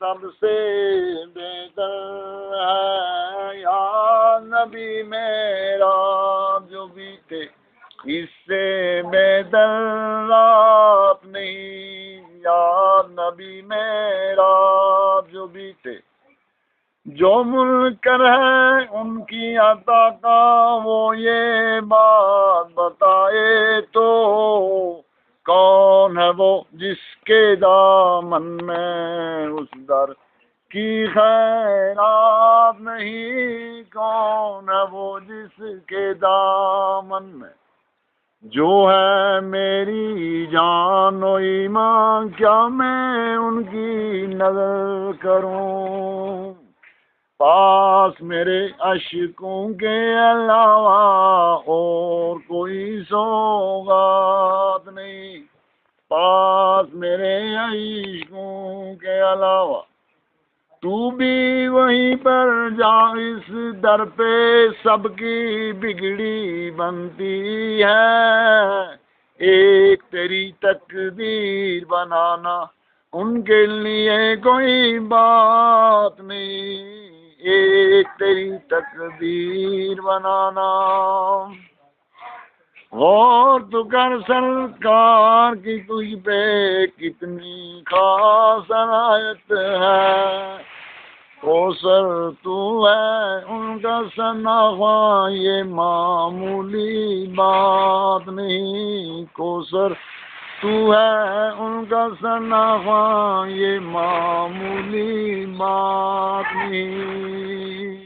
سب سے بہتر ہے یا نبی میرا جو بھی تھے اس سے بہتر رات نہیں یا نبی میرا جو بھی تھے جو منکر ہے ان کی عطا کا وہ یہ بات بتائے تو کون ہے وہ جس کے دامن میں اس در کی خیرات نہیں کون ہے وہ جس کے دامن میں جو ہے میری جان و ایمان کیا میں ان کی نظر کروں پاس میرے عشقوں کے علاوہ اور کوئی سوغات نہیں پاس میرے عشقوں کے علاوہ تو بھی وہیں پر جا اس در پہ سب کی بگڑی بنتی ہے ایک تیری تقدیر بنانا ان کے لیے کوئی بات نہیں ایک تیری تقدیر بنانا غور تو کر سرکار کی تجھ پہ کتنی خاص عنایت ہے کوثر تو ہے ان کا ثناء یہ معمولی بات نہیں کوثر تو ہے ان کا ثناء یہ معمولی بات نہیں